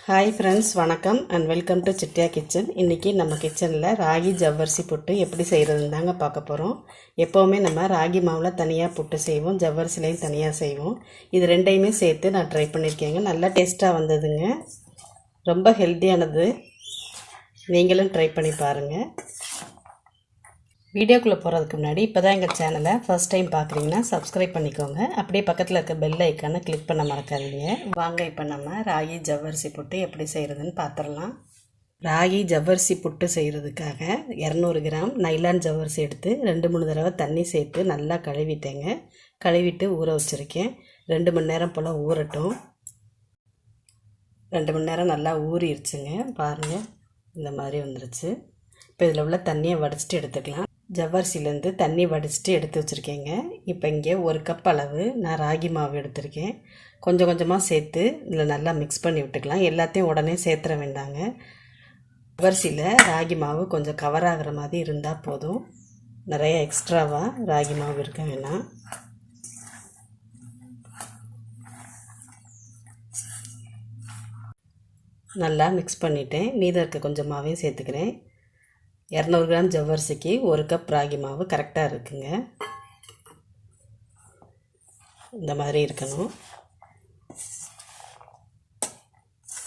Hi friends, வணக்கம் and welcome to Chettiar kitchen. இன்றைக்கி நம்ம கிச்சனில் ராகி ஜவ்வரிசி புட்டு எப்படி செய்கிறதுன்னு தாங்க பார்க்க போகிறோம். எப்போவுமே நம்ம ராகி மாவில் தனியாக புட்டு செய்வோம், ஜவ்வரிசிலையும் தனியாக செய்வோம். இது ரெண்டையுமே சேர்த்து நான் ட்ரை பண்ணியிருக்கேங்க. நல்லா டேஸ்ட்டாக வந்ததுங்க. ரொம்ப ஹெல்த்தியானது. நீங்களும் ட்ரை பண்ணி பாருங்கள். வீடியோக்குள்ளே போகிறதுக்கு முன்னாடி இப்போ தான் எங்கள் சேனலை ஃபர்ஸ்ட் டைம் பார்க்குறீங்கன்னா சப்ஸ்கிரைப் பண்ணிக்கோங்க. அப்படியே பக்கத்தில் இருக்க பெல் ஐக்கானை கிளிக் பண்ண மறக்காதீங்க. வாங்க இப்போ நம்ம ராகி ஜவ்வரிசி புட்டு எப்படி செய்கிறதுன்னு பார்த்துடலாம். ராகி ஜவ்வரிசி புட்டு செய்கிறதுக்காக 200 கிராம் நைலான் ஜவ்வரிசி எடுத்து 2-3 தடவை தண்ணி சேர்த்து நல்லா கழுவிட்டேங்க. கழுவிட்டு ஊற வச்சுருக்கேன். 2 மணி நேரம் போல் ஊறட்டும். 2 மணி நேரம் நல்லா ஊறிடுச்சுங்க. பாருங்கள், இந்த மாதிரி வந்துருச்சு. இப்போ இதில் உள்ள தண்ணியை வடிச்சிட்டு எடுத்துக்கலாம். ஜவ்வரிசிலேருந்து தண்ணி வடிச்சிட்டு எடுத்து வச்சுருக்கேங்க. இப்போ இங்கே 1 கப் அளவு நான் ராகி மாவு எடுத்திருக்கேன். கொஞ்சம் கொஞ்சமாக சேர்த்து இதில் நல்லா மிக்ஸ் பண்ணி விட்டுக்கலாம். எல்லாத்தையும் உடனே சேர்த்துற வேண்டாங்க. ஜவ்வரிசியில் ராகி மாவு கொஞ்சம் கவர் ஆகிற மாதிரி இருந்தால் போதும். நிறைய எக்ஸ்ட்ராவாக ராகி மாவு இருக்க வேணாம். நல்லா மிக்ஸ் பண்ணிவிட்டேன். மீதம் இருக்க கொஞ்சம் மாவையும் சேர்த்துக்கிறேன். 200 கிராம் ஜவ்வரிசிக்கு 1 கப் ராகி மாவு கரெக்டாக இருக்குங்க. இந்த மாதிரி இருக்கணும்.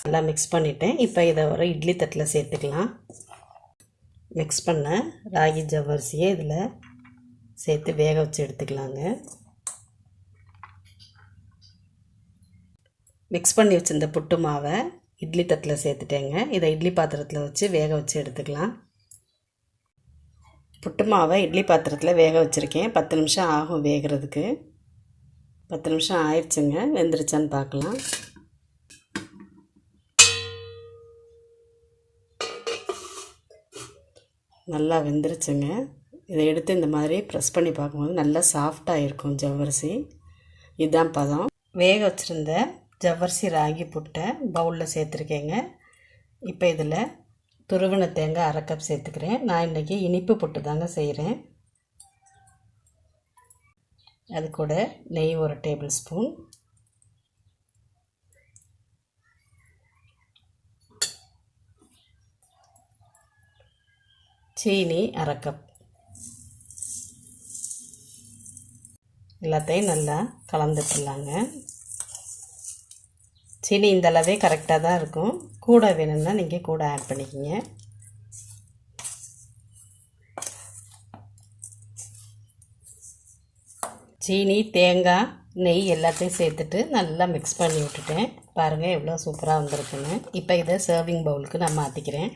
நல்லா மிக்ஸ் பண்ணிவிட்டேன். இப்போ இதை ஒரு இட்லி தட்டில் சேர்த்துக்கலாம். மிக்ஸ் பண்ண ராகி ஜவ்வரிசியை இதில் சேர்த்து வேக வச்சு எடுத்துக்கலாங்க. மிக்ஸ் பண்ணி வச்சுருந்த புட்டு மாவை இட்லி தட்டில் சேர்த்துட்டேங்க. இதை இட்லி பாத்திரத்தில் வச்சு வேக வச்சு எடுத்துக்கலாம். புட்டு மாவை இட்லி பாத்திரத்தில் வேக வச்சுருக்கேன். 10 நிமிஷம் ஆகும் வேகிறதுக்கு. 10 நிமிஷம் ஆயிடுச்சுங்க. வெந்துருச்சான்னு பார்க்கலாம். நல்லா வெந்துருச்சுங்க. இதை எடுத்து இந்த மாதிரி ப்ரெஸ் பண்ணி பார்க்கும்போது நல்லா சாஃப்டாக இருக்கும் ஜவ்வரிசி. இதுதான் பதம். வேக வச்சுருந்த ஜவ்வரிசி ராகி புட்டை பவுலில் சேர்த்துருக்கேங்க. இப்போ இதில் துருவின தேங்காய் 1/2 கப் சேர்த்துக்கிறேன். நான் இன்றைக்கி இனிப்பு புட்டு தாங்க செய்கிறேன். அது கூட நெய் 1 டேபிள் ஸ்பூன், சீனி 1/2 கப். எல்லாத்தையும் நல்லா கலந்துட்டுலாங்க. சீனி இந்த அளவே கரெக்டாக தான் இருக்கும். கூட வேணும்னா நீங்கள் கூட ஆட் பண்ணிக்கோங்க. சீனி, தேங்காய், நெய் எல்லாத்தையும் சேர்த்துட்டு நல்லா மிக்ஸ் பண்ணி விட்டுட்டேன். பாருங்கள் எவ்வளோ சூப்பராக வந்திருக்குன்னு. இப்போ இதை சர்விங் பவுலுக்கு நான் மாற்றிக்கிறேன்.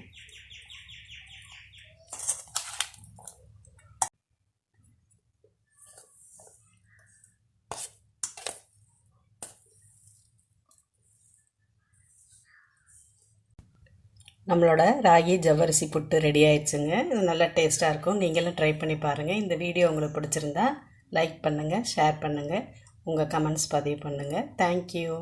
நம்மளோட ராகி ஜவ்வரிசி புட்டு ரெடி ஆயிடுச்சுங்க. இது நல்லா டேஸ்ட்டாக இருக்கும். நீங்களும் ட்ரை பண்ணி பாருங்கள். இந்த வீடியோ உங்களுக்கு பிடிச்சிருந்தா லைக் பண்ணுங்கள், ஷேர் பண்ணுங்கள், உங்கள் கமெண்ட்ஸ் பதிவு பண்ணுங்கள். தேங்க்யூ.